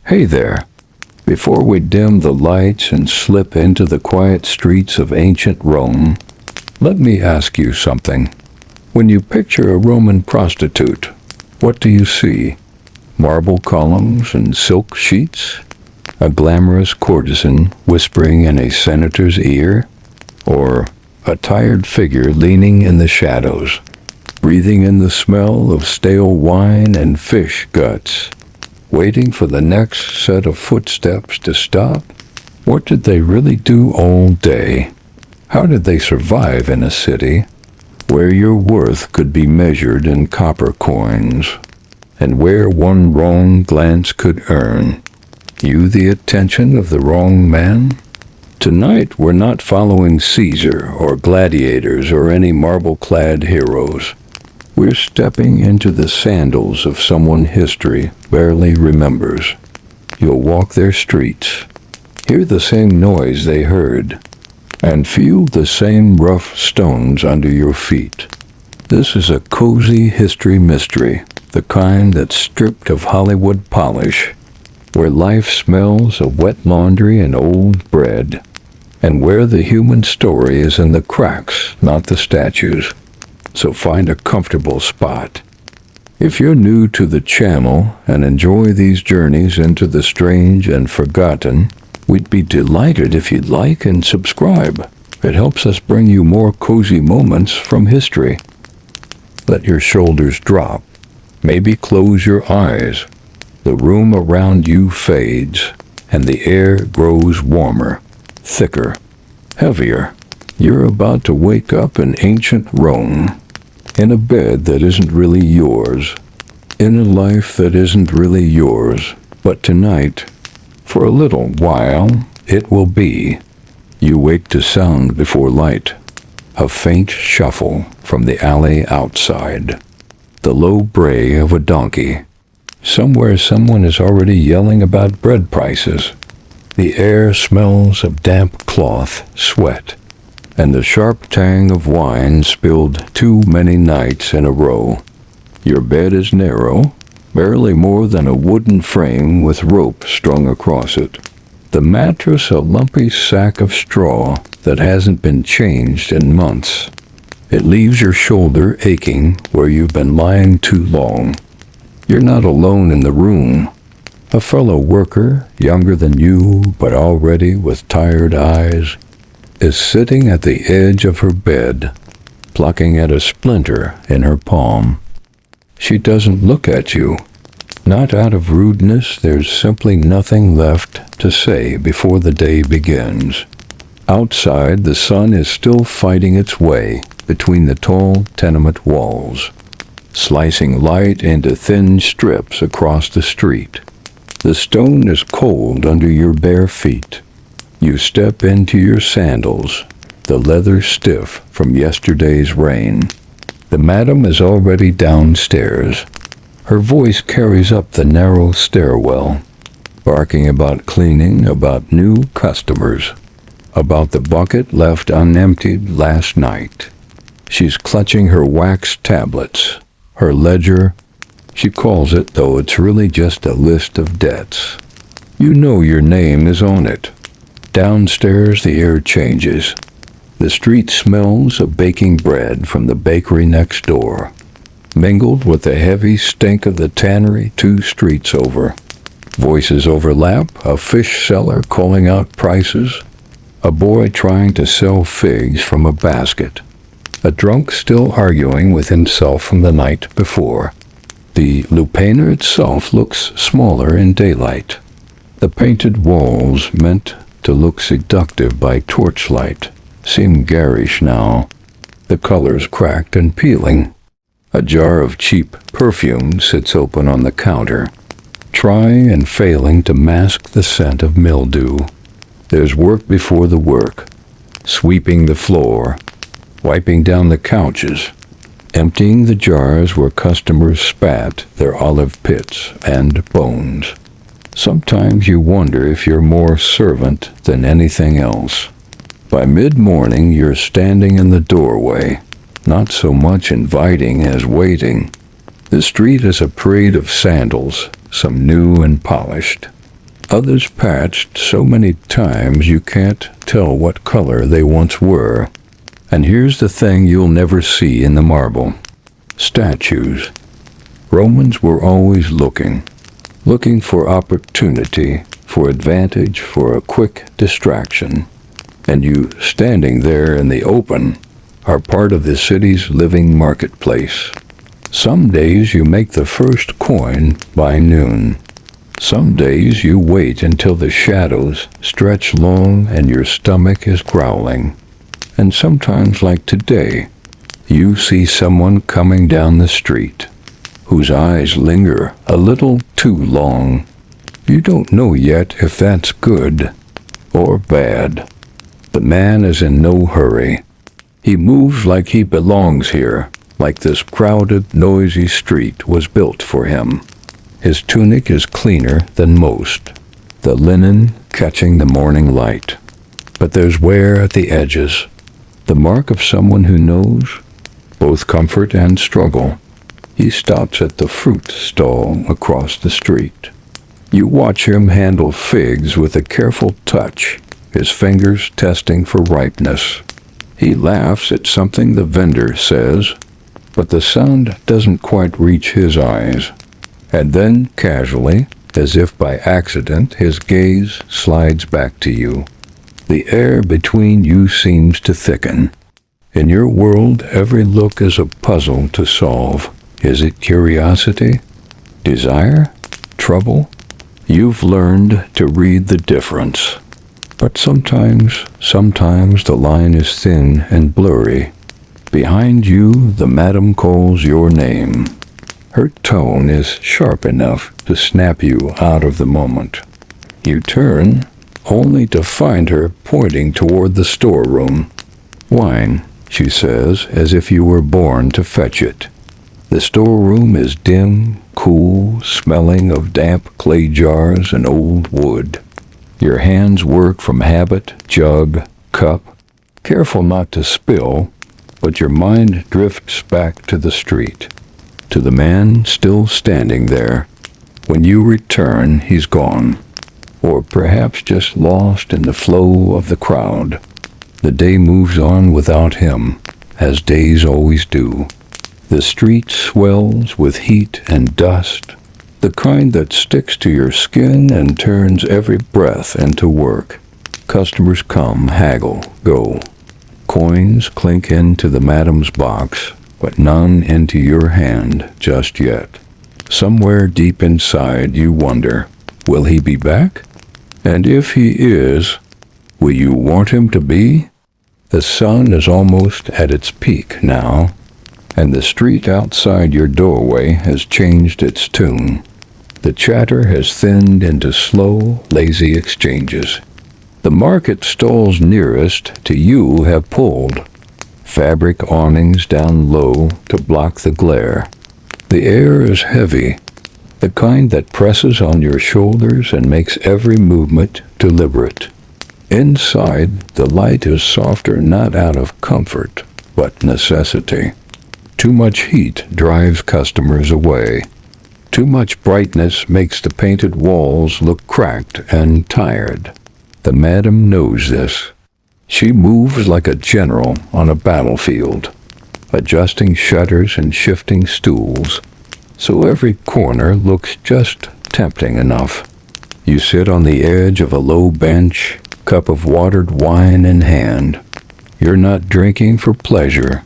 Hey there. Before we dim the lights and slip into the quiet streets of ancient Rome, let me ask you something. When you picture a Roman prostitute, what do you see? Marble columns and silk sheets? A glamorous courtesan whispering in a senator's ear? Or a tired figure leaning in the shadows, breathing in the smell of stale wine and fish guts, waiting for the next set of footsteps to stop? What did they really do all day? How did they survive in a city where your worth could be measured in copper coins, and where one wrong glance could earn you the attention of the wrong man? Tonight, we're not following Caesar or gladiators or any marble-clad heroes. We're stepping into the sandals of someone history barely remembers. You'll walk their streets, hear the same noise they heard, and feel the same rough stones under your feet. This is a cozy history mystery, the kind that's stripped of Hollywood polish, where life smells of wet laundry and old bread, and where the human story is in the cracks, not the statues. So find a comfortable spot. If you're new to the channel and enjoy these journeys into the strange and forgotten, we'd be delighted if you'd like and subscribe. It helps us bring you more cozy moments from history. Let your shoulders drop. Maybe close your eyes. The room around you fades, and the air grows warmer, thicker, heavier. You're about to wake up in ancient Rome, in a bed that isn't really yours, in a life that isn't really yours. But tonight, for a little while, it will be. You wake to sound before light, a faint shuffle from the alley outside, the low bray of a donkey. Somewhere someone is already yelling about bread prices. The air smells of damp cloth, sweat, and the sharp tang of wine spilled too many nights in a row. Your bed is narrow, barely more than a wooden frame with rope strung across it. The mattress a lumpy sack of straw that hasn't been changed in months. It leaves your shoulder aching where you've been lying too long. You're not alone in the room. A fellow worker, younger than you but already with tired eyes, is sitting at the edge of her bed, plucking at a splinter in her palm. She doesn't look at you. Not out of rudeness, there's simply nothing left to say before the day begins. Outside, the sun is still fighting its way between the tall tenement walls, slicing light into thin strips across the street. The stone is cold under your bare feet. You step into your sandals, the leather stiff from yesterday's rain. The madam is already downstairs. Her voice carries up the narrow stairwell, barking about cleaning, about new customers, about the bucket left unemptied last night. She's clutching her wax tablets, her ledger. She calls it, though it's really just a list of debts. You know your name is on it. Downstairs, the air changes. The street smells of baking bread from the bakery next door, mingled with the heavy stink of the tannery 2 streets over. Voices overlap, a fish seller calling out prices, a boy trying to sell figs from a basket, a drunk still arguing with himself from the night before. The Lupanar itself looks smaller in daylight. The painted walls, meant to look seductive by torchlight, seem garish now, the colors cracked and peeling. A jar of cheap perfume sits open on the counter, trying and failing to mask the scent of mildew. There's work before the work, sweeping the floor, wiping down the couches, emptying the jars where customers spat their olive pits and bones. Sometimes you wonder if you're more servant than anything else. By mid-morning, you're standing in the doorway, not so much inviting as waiting. The street is a parade of sandals, some new and polished, Others patched so many times you can't tell what color they once were. And here's the thing you'll never see in the marble. Statues. Romans were always looking for opportunity, for advantage, for a quick distraction. And you, standing there in the open, are part of the city's living marketplace. Some days you make the first coin by noon. Some days you wait until the shadows stretch long and your stomach is growling. And sometimes, like today, you see someone coming down the street, whose eyes linger a little too long. You don't know yet if that's good or bad. The man is in no hurry. He moves like he belongs here, like this crowded, noisy street was built for him. His tunic is cleaner than most, the linen catching the morning light. But there's wear at the edges, the mark of someone who knows both comfort and struggle. He stops at the fruit stall across the street. You watch him handle figs with a careful touch, his fingers testing for ripeness. He laughs at something the vendor says, but the sound doesn't quite reach his eyes. And then, casually, as if by accident, his gaze slides back to you. The air between you seems to thicken. In your world, every look is a puzzle to solve. Is it curiosity? Desire? Trouble? You've learned to read the difference. But sometimes the line is thin and blurry. Behind you, the madam calls your name. Her tone is sharp enough to snap you out of the moment. You turn, only to find her pointing toward the storeroom. Wine, she says, as if you were born to fetch it. The storeroom is dim, cool, smelling of damp clay jars and old wood. Your hands work from habit, jug, cup, careful not to spill, but your mind drifts back to the street, to the man still standing there. When you return, he's gone, or perhaps just lost in the flow of the crowd. The day moves on without him, as days always do. The street swells with heat and dust, the kind that sticks to your skin and turns every breath into work. Customers come, haggle, go. Coins clink into the madam's box, but none into your hand just yet. Somewhere deep inside you wonder, will he be back? And if he is, will you want him to be? The sun is almost at its peak now, and the street outside your doorway has changed its tune. The chatter has thinned into slow, lazy exchanges. The market stalls nearest to you have pulled, fabric awnings down low to block the glare. The air is heavy, the kind that presses on your shoulders and makes every movement deliberate. Inside, the light is softer not out of comfort, but necessity. Too much heat drives customers away. Too much brightness makes the painted walls look cracked and tired. The madam knows this. She moves like a general on a battlefield, adjusting shutters and shifting stools, so every corner looks just tempting enough. You sit on the edge of a low bench, cup of watered wine in hand. You're not drinking for pleasure.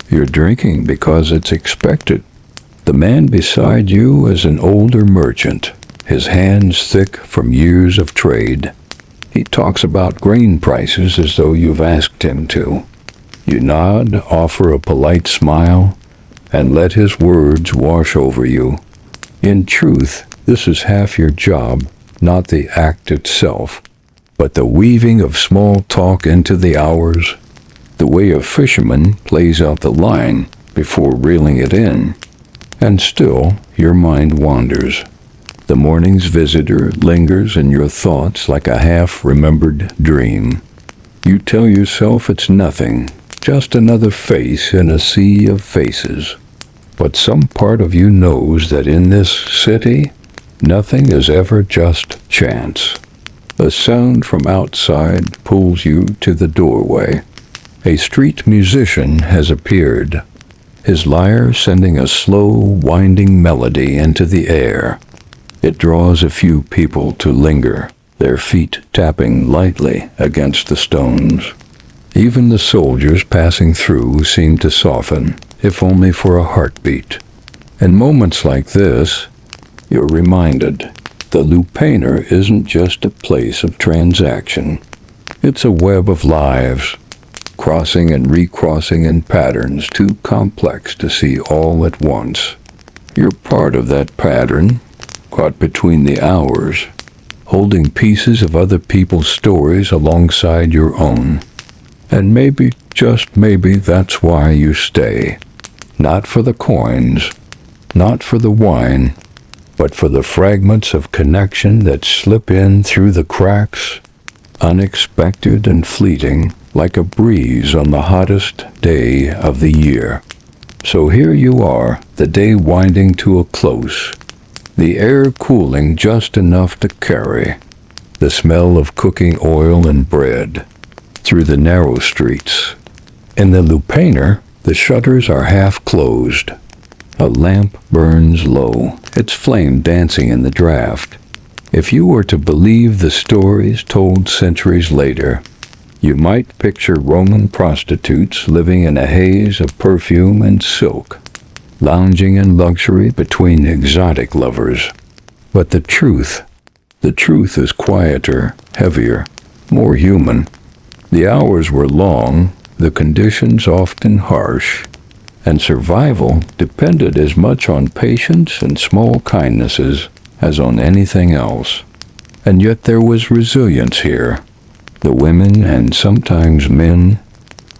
You're drinking because it's expected. The man beside you is an older merchant, his hands thick from years of trade. He talks about grain prices as though you've asked him to. You nod, offer a polite smile, and let his words wash over you. In truth, this is half your job, not the act itself, but the weaving of small talk into the hours, the way a fisherman plays out the line before reeling it in. And still, your mind wanders. The morning's visitor lingers in your thoughts like a half-remembered dream. You tell yourself it's nothing, just another face in a sea of faces. But some part of you knows that in this city, Nothing is ever just chance. A sound from outside pulls you to the doorway. A street musician has appeared, his lyre sending a slow, winding melody into the air. It draws a few people to linger, their feet tapping lightly against the stones. Even the soldiers passing through seem to soften, if only for a heartbeat. In moments like this, you're reminded the Lupanar isn't just a place of transaction. It's a web of lives, crossing and recrossing in patterns too complex to see all at once. You're part of that pattern, caught between the hours, holding pieces of other people's stories alongside your own. And maybe, just maybe, that's why you stay. Not for the coins, not for the wine, but for the fragments of connection that slip in through the cracks, unexpected and fleeting, like a breeze on the hottest day of the year. So here you are, the day winding to a close, the air cooling just enough to carry the smell of cooking oil and bread through the narrow streets. In the Lupanar, the shutters are half closed. A lamp burns low, its flame dancing in the draft. If you were to believe the stories told centuries later, you might picture Roman prostitutes living in a haze of perfume and silk, lounging in luxury between exotic lovers. But the truth is quieter, heavier, more human. The hours were long, the conditions often harsh, and survival depended as much on patience and small kindnesses as on anything else. And yet there was resilience here. The women, and sometimes men,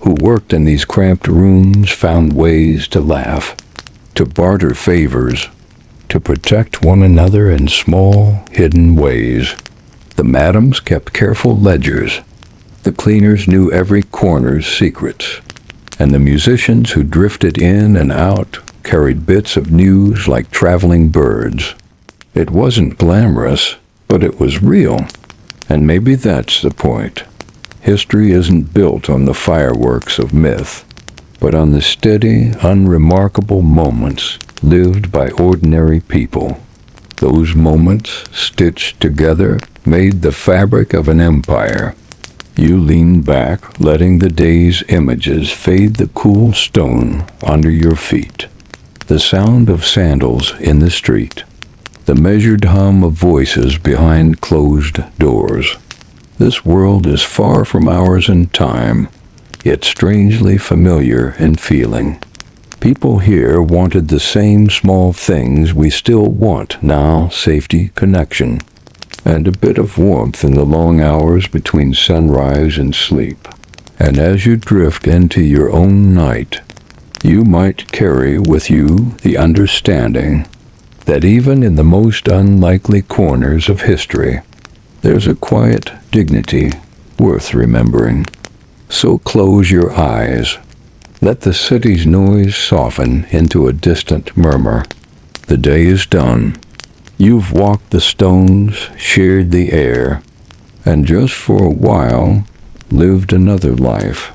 who worked in these cramped rooms found ways to laugh, to barter favors, to protect one another in small, hidden ways. The madams kept careful ledgers. The cleaners knew every corner's secrets, and the musicians who drifted in and out carried bits of news like traveling birds. It wasn't glamorous, but it was real, and maybe that's the point. History isn't built on the fireworks of myth, but on the steady, unremarkable moments lived by ordinary people. Those moments, stitched together, made the fabric of an empire. You leaned back, letting the day's images fade the cool stone under your feet. The sound of sandals in the street. The measured hum of voices behind closed doors. This world is far from ours in time, yet strangely familiar in feeling. People here wanted the same small things we still want now: safety, connection, and a bit of warmth in the long hours between sunrise and sleep. And as you drift into your own night, you might carry with you the understanding that even in the most unlikely corners of history, there's a quiet dignity worth remembering. So close your eyes. Let the city's noise soften into a distant murmur. The day is done. You've walked the stones, shared the air, and just for a while lived another life.